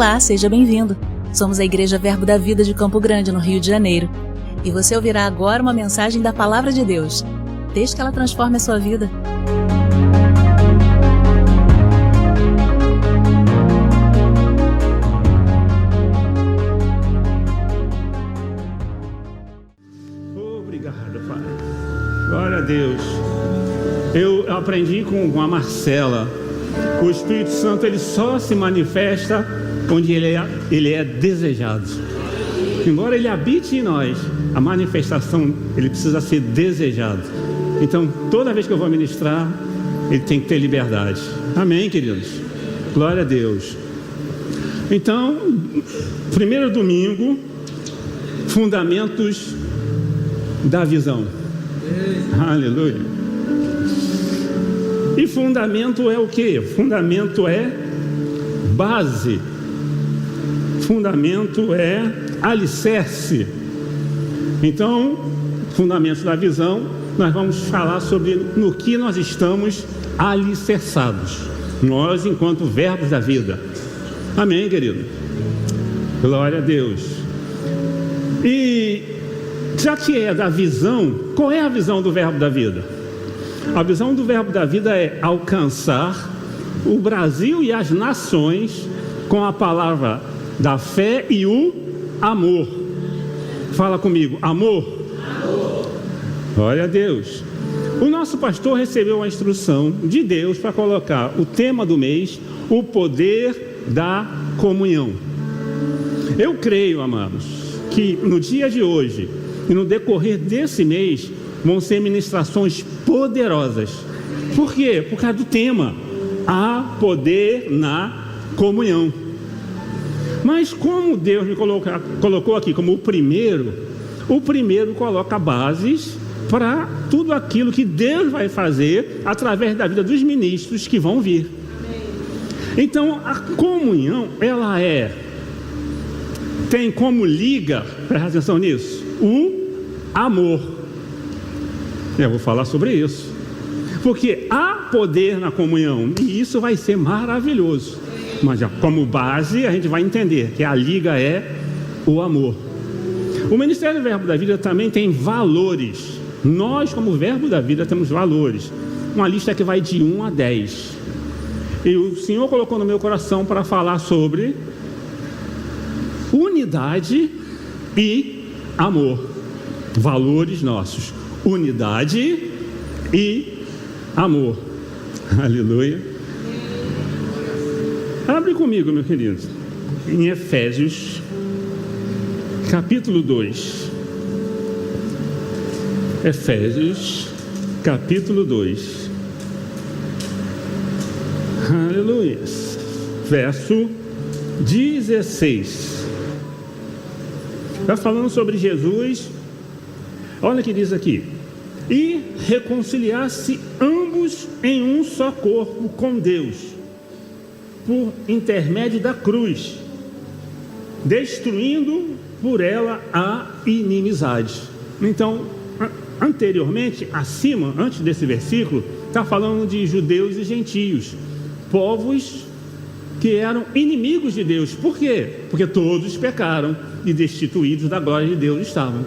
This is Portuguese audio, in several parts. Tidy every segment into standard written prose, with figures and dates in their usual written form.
Olá, seja bem-vindo. Somos a Igreja Verbo da Vida de Campo Grande, no Rio de Janeiro. E você ouvirá agora uma mensagem da Palavra de Deus. Desde que ela transforme a sua vida. Obrigado, Pai. Glória a Deus. Eu aprendi com a Marcela. O Espírito Santo, ele só se manifesta onde ele é desejado. Embora ele habite em nós, a manifestação, ele precisa ser desejado. Então, toda vez que eu vou ministrar, ele tem que ter liberdade. Amém, queridos? Glória a Deus. Então, primeiro domingo, fundamentos da visão. Aleluia. E fundamento é o quê? Fundamento é base. Fundamento é alicerce. Então, fundamentos da visão, nós vamos falar sobre no que nós estamos alicerçados. Nós, enquanto verbos da vida. Amém, querido? Glória a Deus. E já que é da visão, qual é a visão do verbo da vida? A visão do verbo da vida é alcançar o Brasil e as nações com a palavra da fé e o amor. Fala comigo, amor. Amor. Glória a Deus. O nosso pastor recebeu uma instrução de Deus para colocar o tema do mês, o poder da comunhão. Eu creio, amados, que no dia de hoje e no decorrer desse mês vão ser ministrações poderosas. Por quê? Por causa do tema, há poder na comunhão. Mas como Deus me colocou aqui como o primeiro coloca bases para tudo aquilo que Deus vai fazer através da vida dos ministros que vão vir. Então a comunhão, ela tem como liga, presta atenção nisso, o amor. Eu vou falar sobre isso, porque há poder na comunhão e isso vai ser maravilhoso. Mas já como base a gente vai entender que a liga é o amor. O Ministério do Verbo da Vida também tem valores. Nós, como Verbo da Vida, temos valores. Uma lista que vai de 1 a 10. E o Senhor colocou no meu coração para falar sobre unidade e amor. Valores nossos. Unidade e amor. Aleluia. Abre comigo, meu querido, em Efésios, capítulo 2. Efésios, capítulo 2. Aleluia. Verso 16. Está falando sobre Jesus. Olha o que diz aqui. E reconciliar-se ambos em um só corpo com Deus, por intermédio da cruz, destruindo por ela a inimizade. Então, anteriormente, antes desse versículo, está falando de judeus e gentios, povos que eram inimigos de Deus. Por quê? Porque todos pecaram e destituídos da glória de Deus estavam.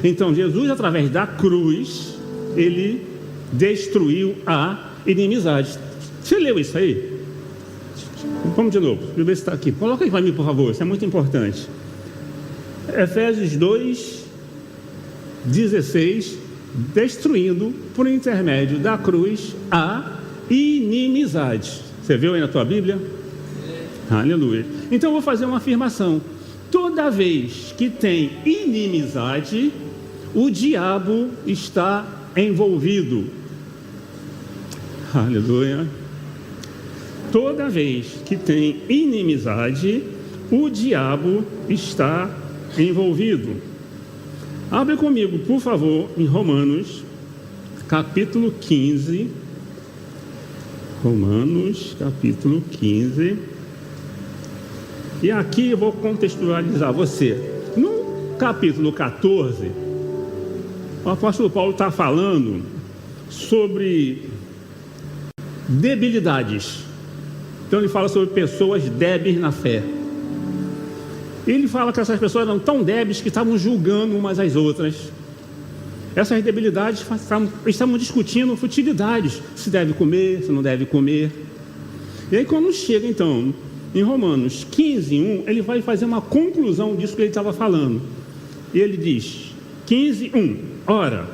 Então Jesus, através da cruz, ele destruiu a inimizade. Você leu isso aí? Vamos de novo, deixa eu ver se está aqui. Coloca aí para mim, por favor, isso é muito importante. Efésios 2, 16, destruindo por intermédio da cruz a inimizade. Você viu aí na tua Bíblia? Aleluia. Então eu vou fazer uma afirmação. Toda vez que tem inimizade, o diabo está envolvido. Aleluia. Toda vez que tem inimizade, o diabo está envolvido. Abre comigo, por favor, em Romanos, capítulo 15. Romanos, capítulo 15. E aqui eu vou contextualizar você. No capítulo 14, o apóstolo Paulo está falando sobre debilidades. Então ele fala sobre pessoas débeis na fé. Ele fala que essas pessoas eram tão débeis que estavam julgando umas às outras. Essas debilidades estavam discutindo futilidades, se deve comer, se não deve comer. E aí quando chega então em Romanos 15:1, ele vai fazer uma conclusão disso que ele estava falando. E ele diz, 15:1, ora,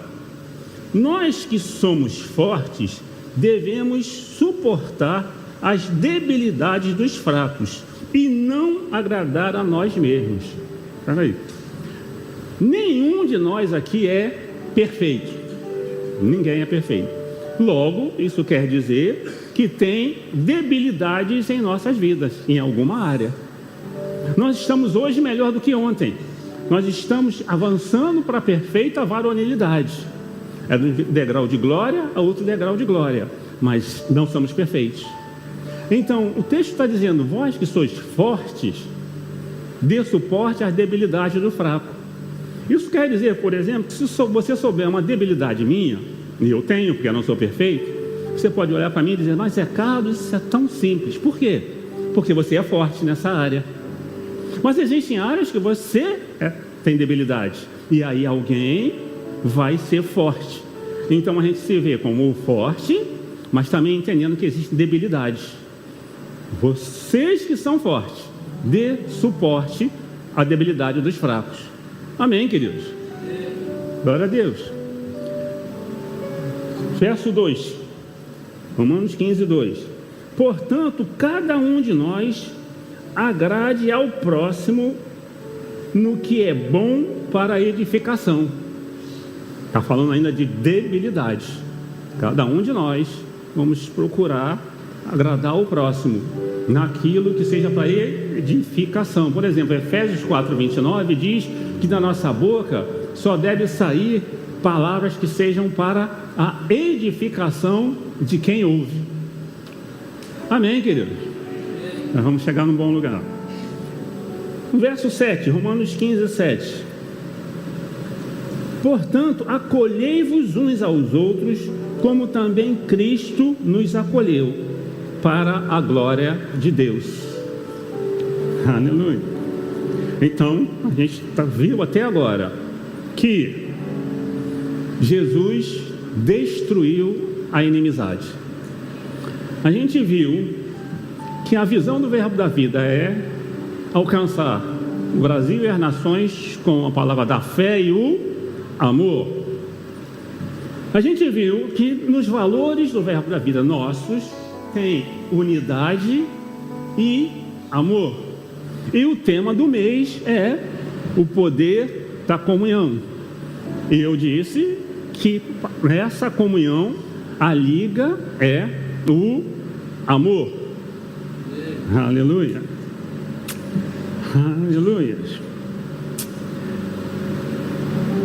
nós que somos fortes devemos suportar as debilidades dos fracos e não agradar a nós mesmos. Espera aí. Nenhum de nós aqui é perfeito. Ninguém é perfeito. Logo, isso quer dizer que tem debilidades em nossas vidas, em alguma área. Nós estamos hoje melhor do que ontem. Nós estamos avançando para a perfeita varonilidade. É do degrau de glória a outro degrau de glória, mas não somos perfeitos. Então, o texto está dizendo, vós que sois fortes, dê suporte às debilidades do fraco. Isso quer dizer, por exemplo, que se você souber uma debilidade minha, e eu tenho, porque eu não sou perfeito, você pode olhar para mim e dizer, mas Carlos, isso é tão simples. Por quê? Porque você é forte nessa área. Mas existem áreas que você tem debilidade, e aí alguém vai ser forte. Então a gente se vê como forte, mas também entendendo que existem debilidades. Vocês que são fortes, dê suporte à debilidade dos fracos. Amém, queridos? Glória a Deus. Verso 2, Romanos 15:2. Portanto, cada um de nós agrade ao próximo no que é bom para a edificação. Está falando ainda de debilidade. Cada um de nós vamos procurar agradar o próximo naquilo que seja para edificação. Por exemplo, Efésios 4:29 diz que da nossa boca só deve sair palavras que sejam para a edificação de quem ouve. Amém, queridos? Nós vamos chegar num bom lugar. Verso 7, Romanos 15:7. Portanto, acolhei-vos uns aos outros, como também Cristo nos acolheu, para a glória de Deus. Aleluia. Então, a gente viu até agora que Jesus destruiu a inimizade. A gente viu que a visão do verbo da vida é alcançar o Brasil e as nações com a palavra da fé e o amor. A gente viu que nos valores do verbo da vida nossos tem unidade e amor. E o tema do mês é o poder da comunhão. E eu disse que nessa comunhão a liga é o amor. Aleluia. Aleluia.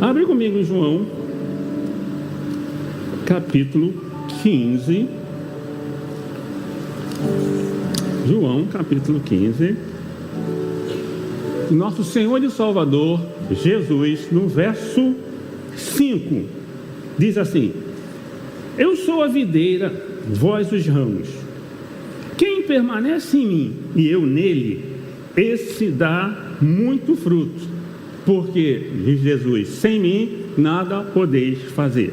Abre comigo em João, capítulo 15. João, capítulo 15. Nosso Senhor e Salvador, Jesus, no verso 5, diz assim: eu sou a videira, vós os ramos. Quem permanece em mim e eu nele, esse dá muito fruto, porque, diz Jesus, sem mim nada podeis fazer.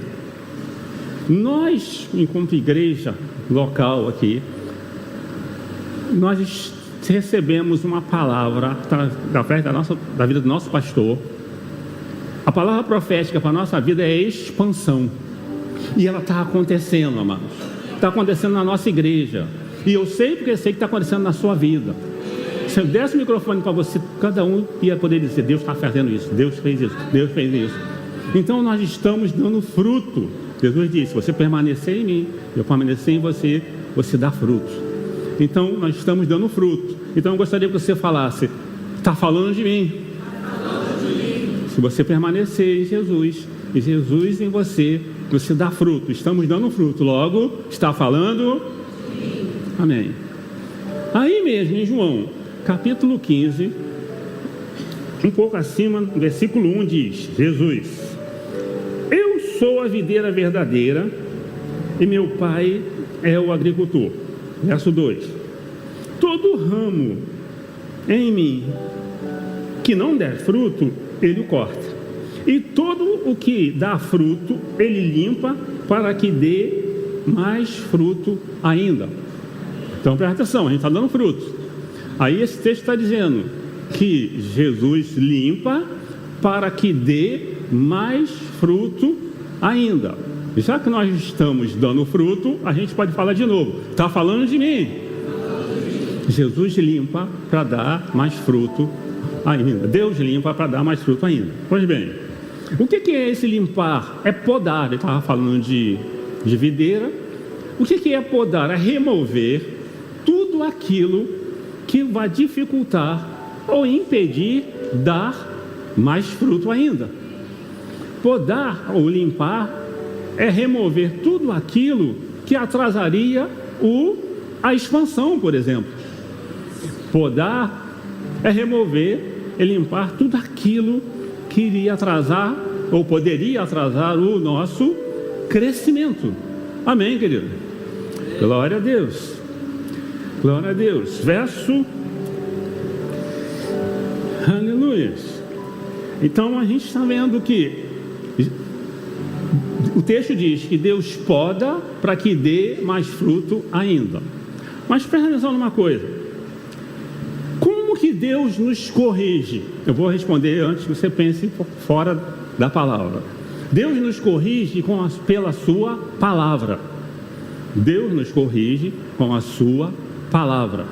Nós, enquanto igreja local aqui, nós recebemos uma palavra através da vida do nosso pastor. A palavra profética para a nossa vida é expansão. E ela está acontecendo, amados. Está acontecendo na nossa igreja. E eu sei porque sei que está acontecendo na sua vida. Se eu desse o microfone para você, cada um ia poder dizer: Deus está fazendo isso, Deus fez isso, Deus fez isso. Então nós estamos dando fruto. Jesus disse: você permanecer em mim, eu permanecer em você, você dá frutos. Então nós estamos dando fruto. Então eu gostaria que você falasse: está falando de mim. Se você permanecer em Jesus, e Jesus em você, você dá fruto. Estamos dando fruto. Logo, está falando? Sim. Amém. Aí mesmo em João, capítulo 15, um pouco acima, versículo 1 diz: Jesus: eu sou a videira verdadeira e meu pai é o agricultor. Verso 2: todo ramo em mim que não der fruto, ele o corta. E todo o que dá fruto, ele limpa para que dê mais fruto ainda. Então presta atenção, a gente está dando fruto. Aí esse texto está dizendo que Jesus limpa para que dê mais fruto ainda. Já que nós estamos dando fruto, a gente pode falar de novo. Está falando de mim. Jesus limpa para dar mais fruto ainda. Deus limpa para dar mais fruto ainda. Pois bem, o que é esse limpar? É podar. Ele estava falando de videira. O que é podar? É remover tudo aquilo que vai dificultar ou impedir dar mais fruto ainda. Podar ou limpar é remover tudo aquilo que atrasaria a expansão, por exemplo. Podar é remover e limpar tudo aquilo que iria atrasar ou poderia atrasar o nosso crescimento. Amém, querido? Glória a Deus. Glória a Deus. Verso. Aleluia. Então a gente está vendo que o texto diz que Deus poda para que dê mais fruto ainda. Mas presta atenção numa coisa. Como que Deus nos corrige? Eu vou responder antes que você pense fora da palavra. Deus nos corrige pela sua palavra. Deus nos corrige com a sua palavra.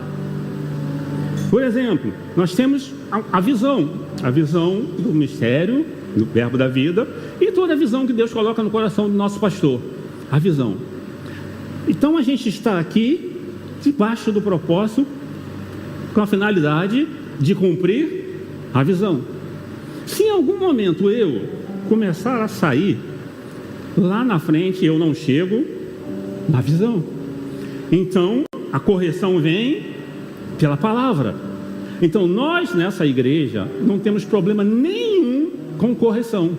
Por exemplo, nós temos a visão do mistério, do verbo da vida, e toda a visão que Deus coloca no coração do nosso pastor, a visão. Então a gente está aqui debaixo do propósito, com a finalidade de cumprir a visão. Se em algum momento eu começar a sair, lá na frente eu não chego na visão. Então a correção vem pela palavra. Então nós nessa igreja não temos problema nenhum com correção,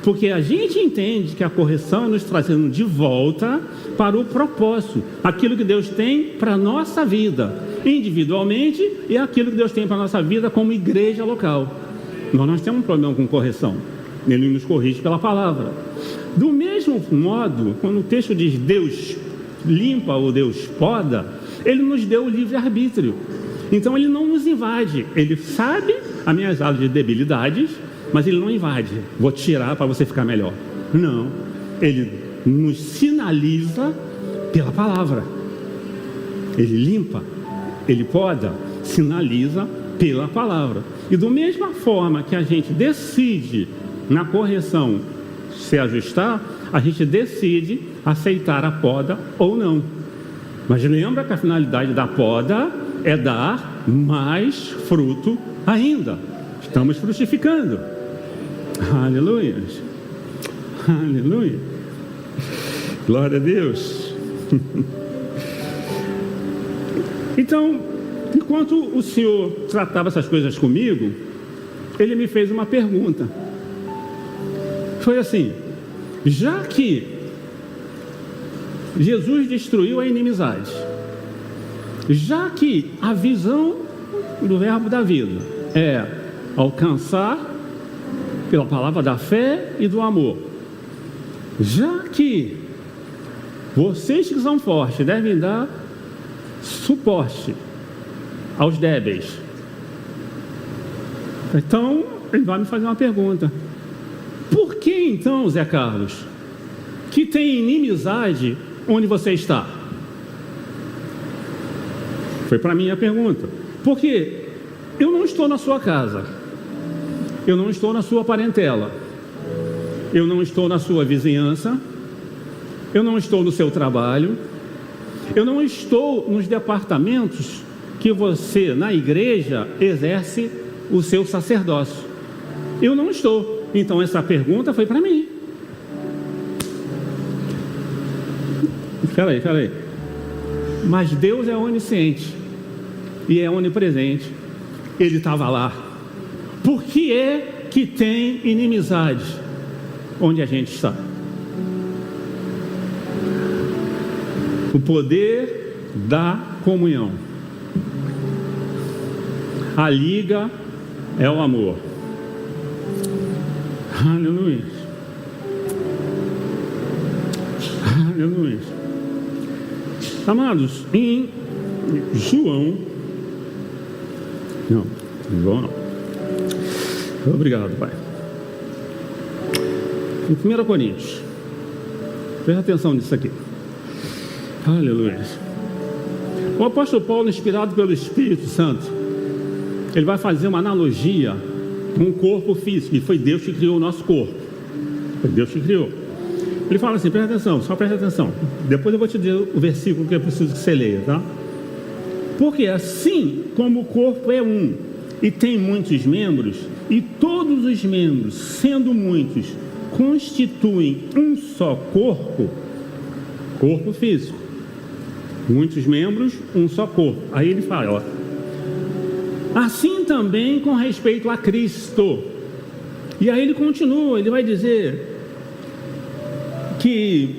porque a gente entende que a correção é nos trazendo de volta para o propósito, aquilo que Deus tem para a nossa vida, individualmente, e aquilo que Deus tem para a nossa vida como igreja local. Nós não temos um problema com correção, Ele nos corrige pela palavra. Do mesmo modo, quando o texto diz Deus limpa ou Deus poda, Ele nos deu o livre-arbítrio. Então Ele não nos invade, Ele sabe as minhas áreas de debilidades, mas Ele não invade, vou tirar para você ficar melhor. Não, Ele nos sinaliza pela palavra. Ele limpa, Ele poda, sinaliza pela palavra. E da mesma forma que a gente decide na correção se ajustar, a gente decide aceitar a poda ou não. Mas lembra que a finalidade da poda é dar mais fruto ainda. Estamos frutificando. Aleluia. Aleluia. Glória a Deus. Então, enquanto o Senhor tratava essas coisas comigo, Ele me fez uma pergunta. Foi assim: já que Jesus destruiu a inimizade, já que a visão do verbo da vida é alcançar pela palavra da fé e do amor, já que vocês que são fortes devem dar suporte aos débeis, então Ele vai me fazer uma pergunta: por que então, Zé Carlos, que tem inimizade onde você está? Foi para mim a pergunta. Porque eu não estou na sua casa, eu não estou na sua parentela, eu não estou na sua vizinhança, eu não estou no seu trabalho, eu não estou nos departamentos que você, na igreja, exerce o seu sacerdócio. Eu não estou. Então essa pergunta foi para mim. Espera aí. Mas Deus é onisciente e é onipresente. Ele estava lá. Por que é que tem inimizade onde a gente está? O poder da comunhão, a liga é o amor. Aleluia. Aleluia. Amados, em João não. Obrigado, Pai. Em 1 Coríntios, presta atenção nisso aqui. Aleluia. O apóstolo Paulo, inspirado pelo Espírito Santo, ele vai fazer uma analogia com o corpo físico, e foi Deus que criou o nosso corpo. Foi Deus que criou. Ele fala assim, presta atenção, só presta atenção. Depois eu vou te dizer o versículo que eu preciso que você leia, tá? Porque assim como o corpo é um e tem muitos membros, e todos os membros, sendo muitos, constituem um só corpo, corpo físico. Muitos membros, um só corpo. Aí ele fala, ó, assim também com respeito a Cristo. E aí ele continua, ele vai dizer que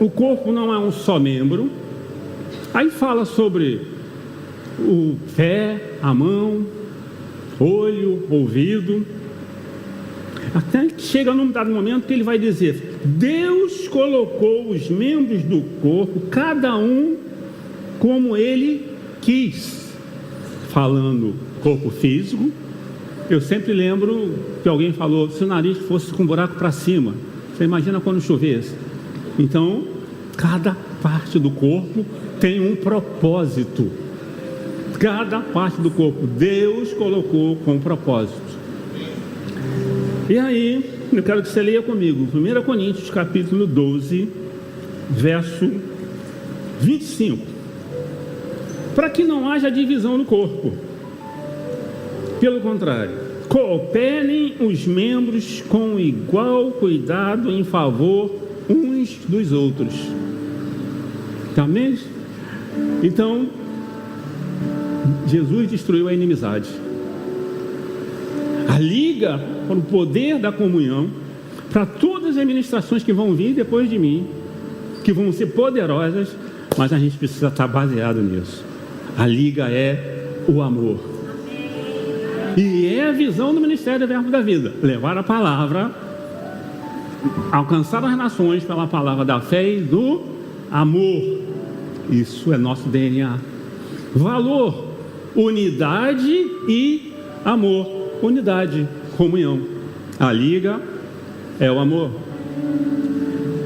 o corpo não é um só membro. Aí fala sobre o pé, a mão, olho, ouvido, até que chega num dado momento que ele vai dizer: Deus colocou os membros do corpo, cada um como ele quis. Falando corpo físico, eu sempre lembro que alguém falou: se o nariz fosse com um buraco para cima, você imagina quando chovesse. Então, cada parte do corpo tem um propósito. Cada parte do corpo Deus colocou com propósito. E aí, eu quero que você leia comigo 1 Coríntios capítulo 12, verso 25. Para que não haja divisão no corpo. Pelo contrário, cooperem os membros com igual cuidado em favor uns dos outros. Amém? Então, Jesus destruiu a inimizade. A liga para o poder da comunhão, para todas as ministrações que vão vir depois de mim, que vão ser poderosas, mas a gente precisa estar baseado nisso. A liga é o amor. E é a visão do Ministério do Verbo da Vida: levar a palavra, alcançar as nações pela palavra da fé e do amor. Isso é nosso DNA. Valor, unidade e amor. Unidade, comunhão. A liga é o amor.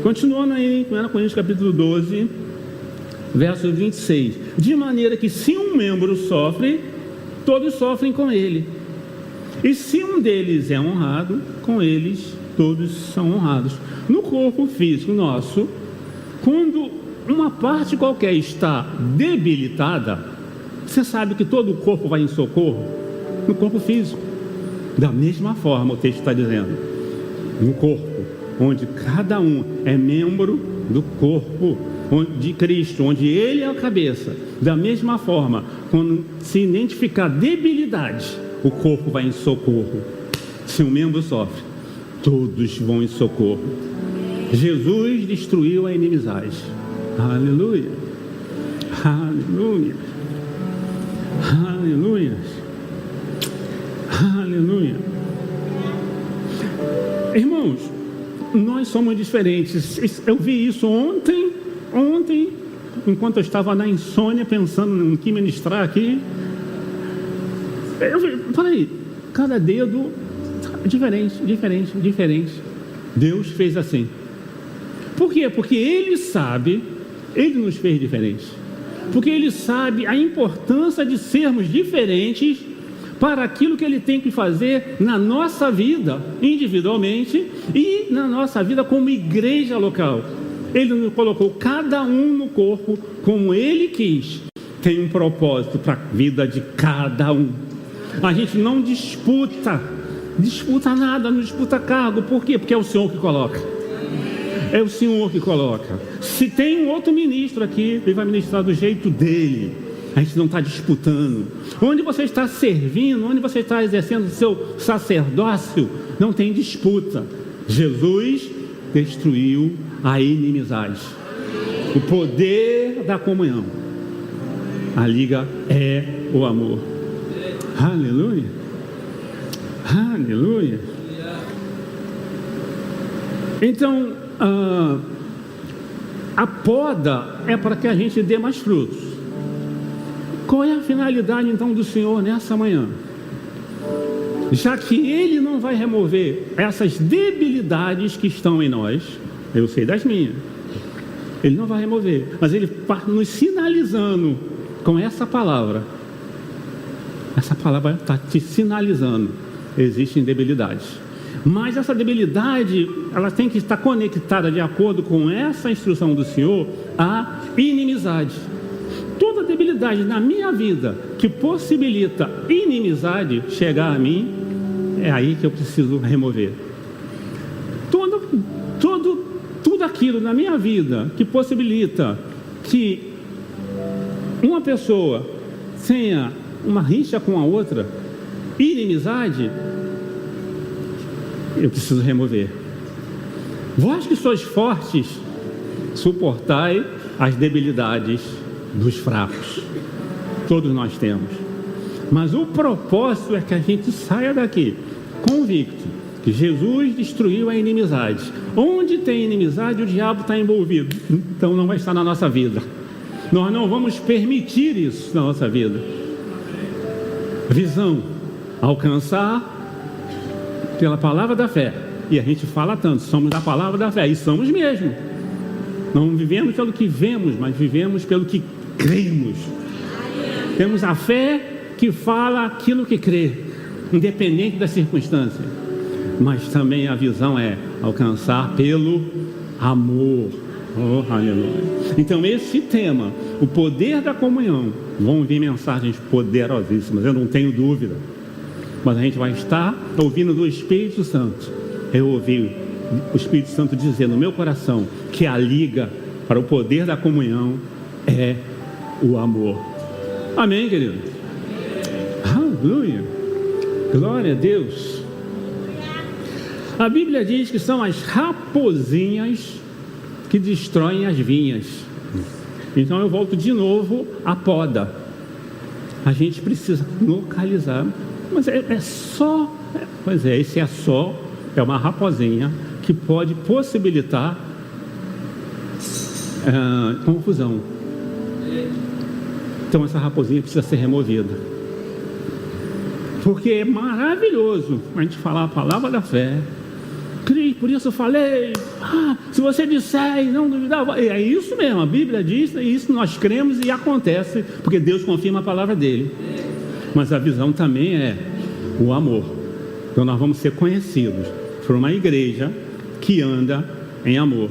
Continuando aí, 1 Coríntios capítulo 12, verso 26. De maneira que se um membro sofre, todos sofrem com ele. E se um deles é honrado, com eles todos são honrados. No corpo físico nosso, quando uma parte qualquer está debilitada, você sabe que todo o corpo vai em socorro? No corpo físico. Da mesma forma, o texto está dizendo, no corpo, onde cada um é membro do corpo de Cristo, onde Ele é a cabeça. Da mesma forma, quando se identificar debilidade, o corpo vai em socorro. Se um membro sofre, todos vão em socorro. Jesus destruiu a inimizade. Aleluia. Aleluia. Aleluia. Aleluia. Irmãos, nós somos diferentes. Eu vi isso ontem, enquanto eu estava na insônia, pensando no que ministrar aqui. Eu falei, peraí, cada dedo diferente. Deus fez assim. Por quê? Porque Ele sabe, Ele nos fez diferentes. Porque Ele sabe a importância de sermos diferentes para aquilo que Ele tem que fazer na nossa vida, individualmente, e na nossa vida como igreja local. Ele nos colocou cada um no corpo como Ele quis. Tem um propósito para a vida de cada um. A gente não disputa nada, não disputa cargo. Por quê? Porque é o Senhor que coloca. É o Senhor que coloca. Se tem um outro ministro aqui, ele vai ministrar do jeito dele. A gente não está disputando. Onde você está servindo, onde você está exercendo o seu sacerdócio, não tem disputa. Jesus destruiu a inimizade. O poder da comunhão. A liga é o amor. Aleluia. Aleluia. Então, a poda é para que a gente dê mais frutos. Qual é a finalidade então do Senhor nessa manhã? Já que Ele não vai remover essas debilidades que estão em nós, eu sei das minhas, Ele não vai remover, mas Ele está nos sinalizando com essa palavra. Essa palavra está te sinalizando: existem debilidades. Mas essa debilidade, ela tem que estar conectada, de acordo com essa instrução do Senhor, à inimizade. Toda debilidade na minha vida que possibilita inimizade chegar a mim, é aí que eu preciso remover. Tudo aquilo na minha vida que possibilita que uma pessoa tenha uma rixa com a outra, inimizade, eu preciso remover. Vós que sois fortes, suportai as debilidades dos fracos. Todos nós temos. Mas o propósito é que a gente saia daqui convicto que Jesus destruiu a inimizade. Onde tem inimizade, o diabo está envolvido. Então não vai estar na nossa vida. Nós não vamos permitir isso na nossa vida. Visão, alcançar pela palavra da fé. E a gente fala tanto, somos da palavra da fé, e somos mesmo. Não vivemos pelo que vemos, mas vivemos pelo que cremos. Temos a fé que fala aquilo que crê, independente da circunstância. Mas também a visão é alcançar pelo amor. Oh, aleluia. Então esse tema, o poder da comunhão, vão vir mensagens poderosíssimas, eu não tenho dúvida. Mas a gente vai estar ouvindo do Espírito Santo. Eu ouvi o Espírito Santo dizer no meu coração que a liga para o poder da comunhão é o amor. Amém, querido? Aleluia. Glória a Deus. A Bíblia diz que são as raposinhas que destroem as vinhas. Então eu volto de novo à poda. A gente precisa localizar. Mas é só, pois é, esse é uma raposinha que pode possibilitar confusão. Então essa raposinha precisa ser removida. Porque é maravilhoso a gente falar a palavra da fé. Por isso eu falei, se você disser e não duvidar, é isso mesmo, a Bíblia diz, e isso nós cremos e acontece, porque Deus confirma a palavra dele. Mas a visão também é o amor. Então nós vamos ser conhecidos por uma igreja que anda em amor.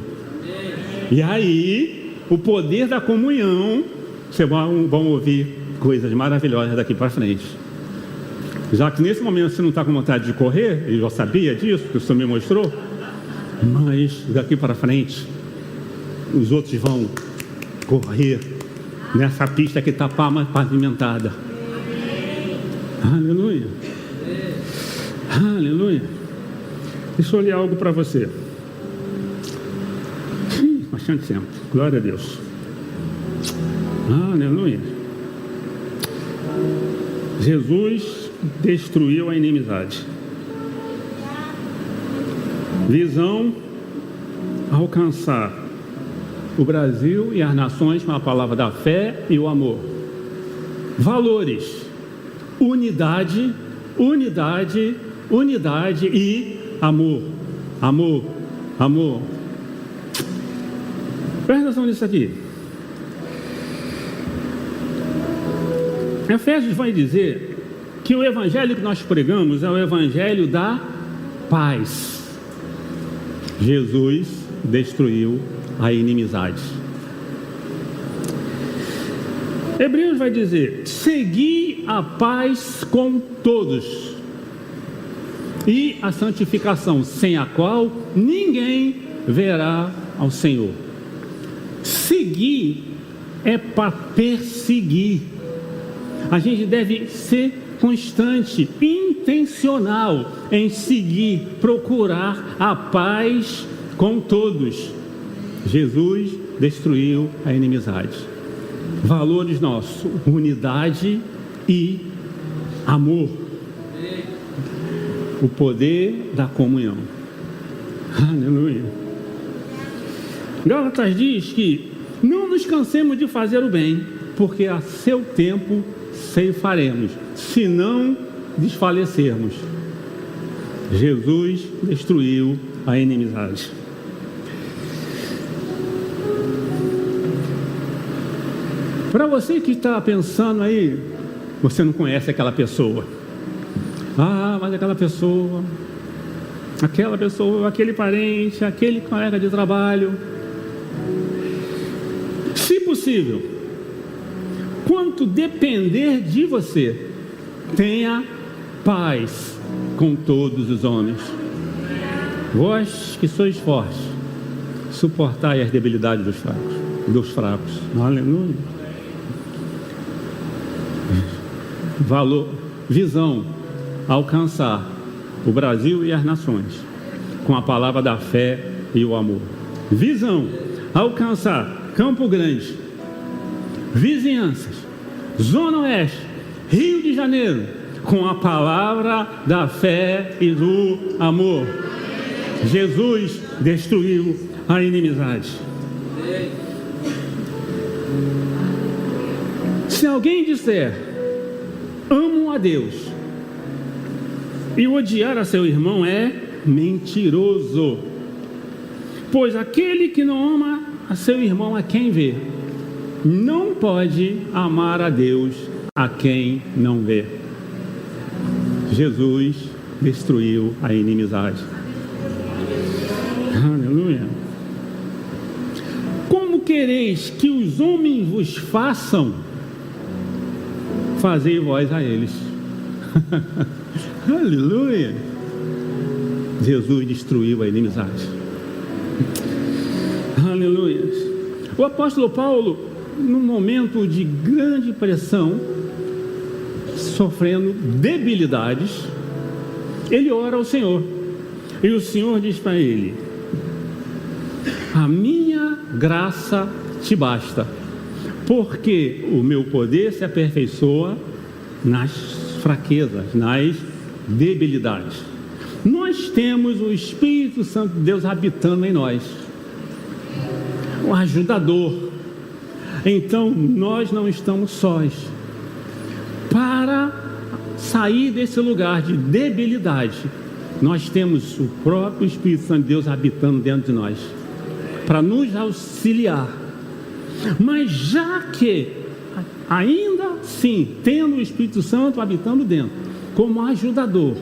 E aí, o poder da comunhão, vocês vão ouvir coisas maravilhosas daqui para frente. Já que nesse momento você não está com vontade de correr, eu já sabia disso, que o Senhor me mostrou, mas daqui para frente, os outros vão correr nessa pista que está pavimentada. Aleluia. Aleluia. Deixa eu ler algo para você. Bastante tempo. Glória a Deus. Aleluia. Jesus destruiu a inimizade. Visão: alcançar o Brasil e as nações com a palavra da fé e o amor. Valores: unidade, unidade, unidade e amor. Amor, amor. Presta atenção nisso aqui. Efésios vai dizer que o evangelho que nós pregamos é o evangelho da paz. Jesus destruiu a inimizade. Hebreus vai dizer: segui a paz com todos e a santificação, sem a qual ninguém verá ao Senhor. Seguir é para perseguir. A gente deve ser constante, intencional em seguir, procurar a paz com todos. Jesus destruiu a inimizade. Valores nossos: unidade e amor. O poder da comunhão. Aleluia. Gálatas diz que não nos cansemos de fazer o bem, porque a seu tempo ceifaremos, se não desfalecermos. Jesus destruiu a inimizade. Para você que está pensando aí, você não conhece aquela pessoa. Ah, mas aquela pessoa, aquele parente, aquele colega de trabalho. Se possível, quanto depender de você, tenha paz com todos os homens. Vós que sois fortes, suportai as debilidades dos fracos. Aleluia. Visão, alcançar o Brasil e as nações com a palavra da fé e o amor. Visão, alcançar Campo Grande, vizinhanças, Zona Oeste, Rio de Janeiro, com a palavra da fé e do amor. Jesus destruiu a inimizade. Se alguém disser, amo a Deus, e odiar a seu irmão é mentiroso. Pois aquele que não ama a seu irmão a quem vê, não pode amar a Deus a quem não vê. Jesus destruiu a inimizade. Aleluia. Como quereis que os homens vos façam, fazei vós a eles. Aleluia. Jesus destruiu a inimizade. Aleluia. O apóstolo Paulo, num momento de grande pressão, sofrendo debilidades, ele ora ao Senhor. E o Senhor diz para ele: a minha graça te basta, porque o meu poder se aperfeiçoa nas fraquezas, nas debilidades. Nós temos o Espírito Santo de Deus habitando em nós, o ajudador. Então nós não estamos sós. Para sair desse lugar de debilidade, nós temos o próprio Espírito Santo de Deus habitando dentro de nós, para nos auxiliar. Mas já que, ainda assim, tendo o Espírito Santo habitando dentro, como ajudador,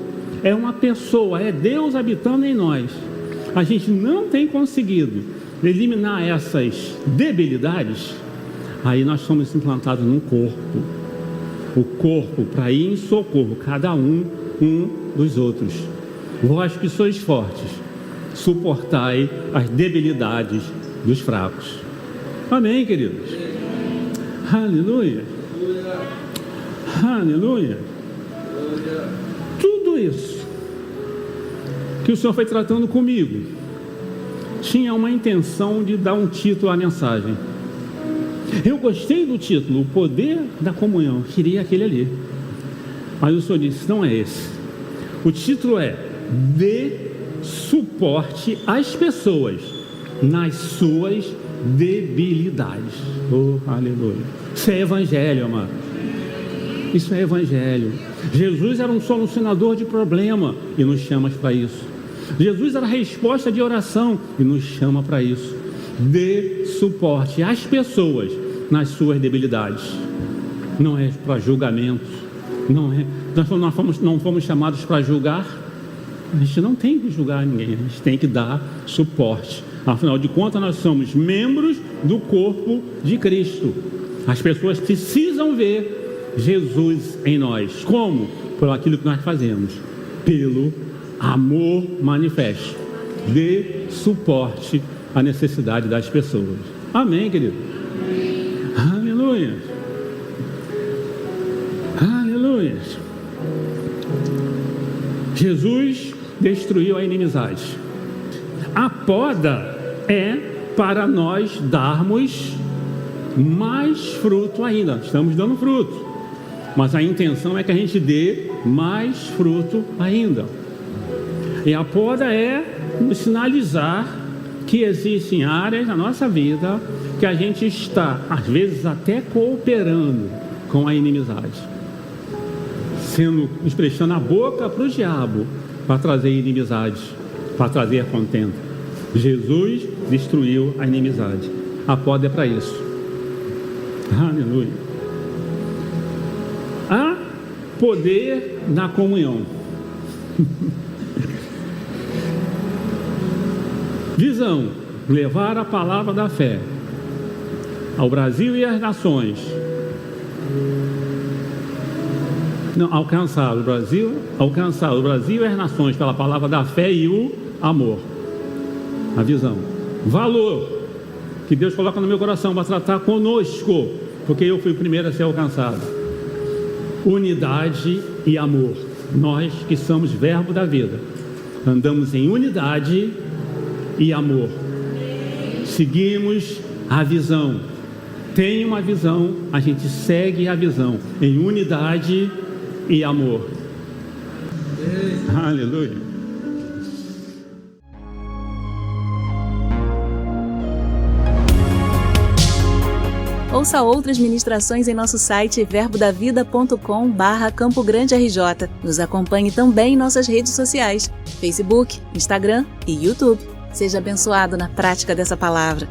é uma pessoa, é Deus habitando em nós, a gente não tem conseguido eliminar essas debilidades, aí nós somos implantados num corpo. O corpo para ir em socorro, cada um dos outros. Vós que sois fortes, suportai as debilidades dos fracos. Amém, queridos? Aleluia. Aleluia. Tudo isso que o Senhor foi tratando comigo tinha uma intenção de dar um título à mensagem. Eu gostei do título, o poder da comunhão, queria aquele ali. Mas o Senhor disse, não é esse. O título é: dê suporte às pessoas nas suas debilidades. Oh, aleluia. Isso é evangelho, amado. Isso é evangelho. Jesus era um solucionador de problema e nos chama para isso. Jesus era a resposta de oração e nos chama para isso. Dê suporte às pessoas nas suas debilidades. Não é para julgamento, não é. Nós não fomos chamados para julgar. A gente não tem que julgar ninguém, a gente tem que dar suporte. Afinal de contas, nós somos membros do corpo de Cristo. As pessoas precisam ver Jesus em nós. Como? Por aquilo que nós fazemos, pelo amor manifesto. Dê suporte à necessidade das pessoas. Amém, querido? Aleluia. Aleluia. Jesus destruiu a inimizade. A poda é para nós darmos mais fruto ainda. Estamos dando fruto, mas a intenção é que a gente dê mais fruto ainda. E a poda é nos sinalizar que existem áreas na nossa vida que a gente está, às vezes, até cooperando com a inimizade, emprestando a boca para o diabo para trazer inimizade, para trazer contenda. Jesus destruiu a inimizade. A poda é para isso. Aleluia. Há poder na comunhão. Visão: levar a palavra da fé ao Brasil e às nações. Não, alcançar o Brasil e as nações pela palavra da fé e o amor. A visão. Valor que Deus coloca no meu coração para tratar conosco, porque eu fui o primeiro a ser alcançado. Unidade e amor. Nós que somos verbo da vida, andamos em unidade e amor. Seguimos a visão. Tem uma visão, a gente segue a visão em unidade e amor. Aleluia. Ouça outras ministrações em nosso site verbodavida.com/Campo Grande RJ. Nos acompanhe também em nossas redes sociais, Facebook, Instagram e YouTube. Seja abençoado na prática dessa palavra.